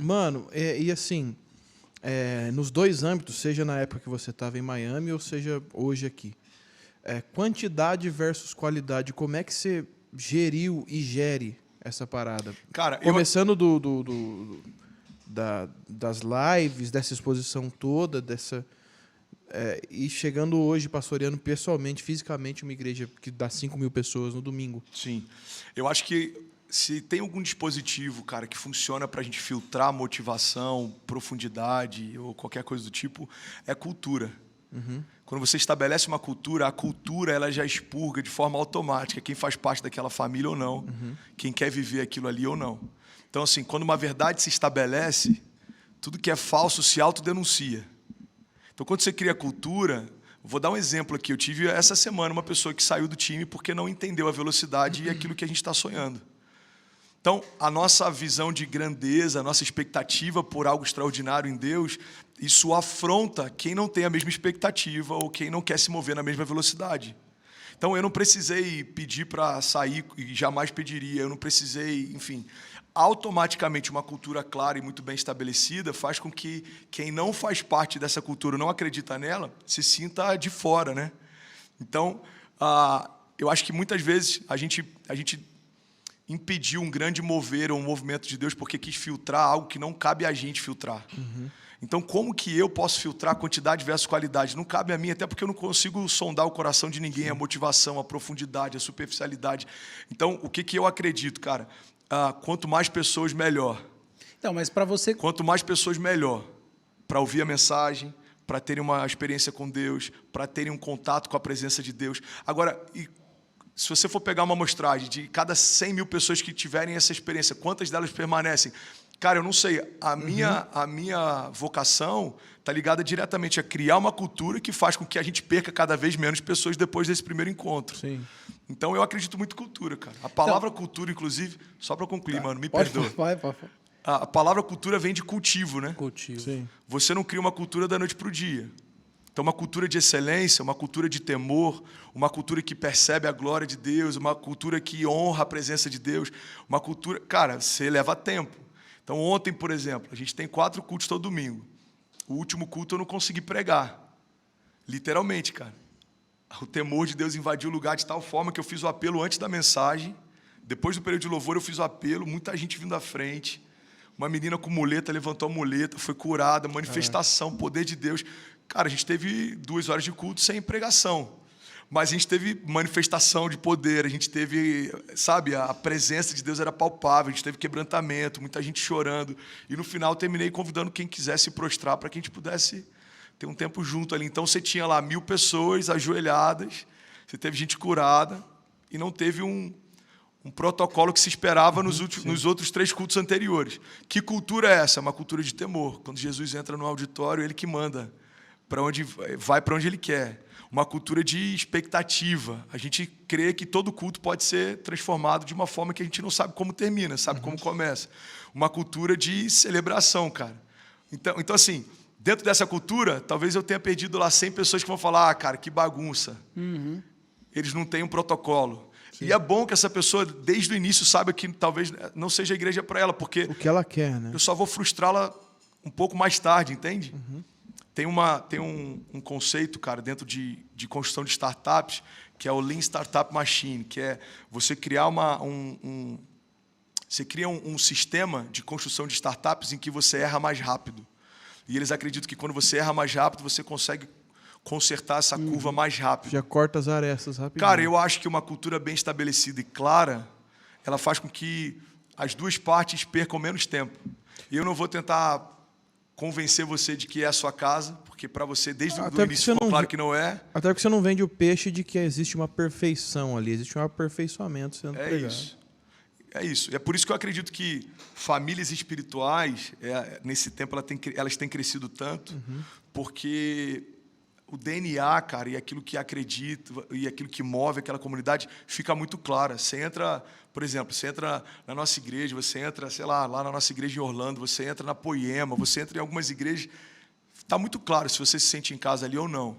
Mano, e assim, nos dois âmbitos, seja na época que você estava em Miami ou seja hoje aqui, quantidade versus qualidade, como é que você geriu e gere essa parada? Cara, Começando das lives, dessa exposição toda, e chegando hoje, pastoreando pessoalmente, fisicamente, uma igreja que dá 5.000 pessoas no domingo. Sim. Eu acho que se tem algum dispositivo, cara, que funciona para a gente filtrar motivação, profundidade ou qualquer coisa do tipo, é cultura. Uhum. Quando você estabelece uma cultura, a cultura ela já expurga de forma automática quem faz parte daquela família ou não, quem quer viver aquilo ali ou não. Então, assim, quando uma verdade se estabelece, tudo que é falso se autodenuncia. Então, quando você cria cultura, vou dar um exemplo aqui. Eu tive essa semana uma pessoa que saiu do time porque não entendeu a velocidade e aquilo que a gente está sonhando. Então, a nossa visão de grandeza, a nossa expectativa por algo extraordinário em Deus, isso afronta quem não tem a mesma expectativa ou quem não quer se mover na mesma velocidade. Então, eu não precisei pedir para sair e jamais pediria. Eu não precisei, enfim. Automaticamente, uma cultura clara e muito bem estabelecida faz com que quem não faz parte dessa cultura, não acredita nela, se sinta de fora, né? Então, eu acho que muitas vezes a gente impediu um grande mover ou um movimento de Deus porque quis filtrar algo que não cabe a gente filtrar. Então, como que eu posso filtrar quantidade versus qualidade? Não cabe a mim, até porque eu não consigo sondar o coração de ninguém, a motivação, a profundidade, a superficialidade. Então, o que eu acredito, cara? Quanto mais pessoas, melhor. Então, mas para você... Quanto mais pessoas, melhor. Para ouvir a mensagem, para terem uma experiência com Deus, para terem um contato com a presença de Deus. Agora, se você for pegar uma amostragem de cada 100.000 pessoas que tiverem essa experiência, quantas delas permanecem? Cara, eu não sei. A minha vocação está ligada diretamente a criar uma cultura que faz com que a gente perca cada vez menos pessoas depois desse primeiro encontro. Sim. Então, eu acredito muito em cultura, cara. A palavra cultura, inclusive, só para concluir, mano, me Pode, perdoa. pode. A palavra cultura vem de cultivo, né? Cultivo. Sim. Você não cria uma cultura da noite para o dia. Então, uma cultura de excelência, uma cultura de temor, uma cultura que percebe a glória de Deus, uma cultura que honra a presença de Deus, uma cultura... Cara, você leva tempo. Então, ontem, por exemplo, a gente tem 4 cultos todo domingo. O último culto eu não consegui pregar. Literalmente, cara. O temor de Deus invadiu o lugar de tal forma que eu fiz o apelo antes da mensagem. Depois do período de louvor, eu fiz o apelo, muita gente vindo à frente. Uma menina com muleta levantou a muleta, foi curada, manifestação, poder de Deus. Cara, a gente teve 2 horas de culto sem pregação. Mas a gente teve manifestação de poder, a gente teve, sabe, a presença de Deus era palpável, a gente teve quebrantamento, muita gente chorando. E no final eu terminei convidando quem quisesse se prostrar para que a gente pudesse ter um tempo junto ali. Então você tinha lá 1.000 pessoas ajoelhadas, você teve gente curada e não teve um protocolo que se esperava nos outros 3 cultos anteriores. Que cultura é essa? É uma cultura de temor. Quando Jesus entra no auditório, ele que manda para onde vai, para onde ele quer. Uma cultura de expectativa. A gente crê que todo culto pode ser transformado de uma forma que a gente não sabe como termina, sabe como começa. Uma cultura de celebração, cara. Então assim, dentro dessa cultura, talvez eu tenha perdido lá 100 pessoas que vão falar, cara, que bagunça. Eles não têm um protocolo. Sim. E é bom que essa pessoa, desde o início, saiba que talvez não seja a igreja para ela, porque o que ela quer, né? Eu só vou frustrá-la um pouco mais tarde, entende? Tem um conceito, cara, dentro de construção de startups, que é o Lean Startup Machine, que é você criar você cria um sistema de construção de startups em que você erra mais rápido. E eles acreditam que quando você erra mais rápido, você consegue consertar essa curva mais rápido. Já corta as arestas rapidinho. Cara, eu acho que uma cultura bem estabelecida e clara, ela faz com que as duas partes percam menos tempo. E eu não vou tentar convencer você de que é a sua casa, porque para você, desde o início, ficou claro que não é. Até porque você não vende o peixe de que existe uma perfeição ali, existe um aperfeiçoamento sendo pregado. É isso. É por isso que eu acredito que famílias espirituais, nesse tempo, elas têm crescido tanto, porque o DNA, cara, e aquilo que acredita, e aquilo que move aquela comunidade, fica muito claro. Você entra, por exemplo, você entra na nossa igreja, você entra, sei lá na nossa igreja em Orlando, você entra na Poema, você entra em algumas igrejas, está muito claro se você se sente em casa ali ou não.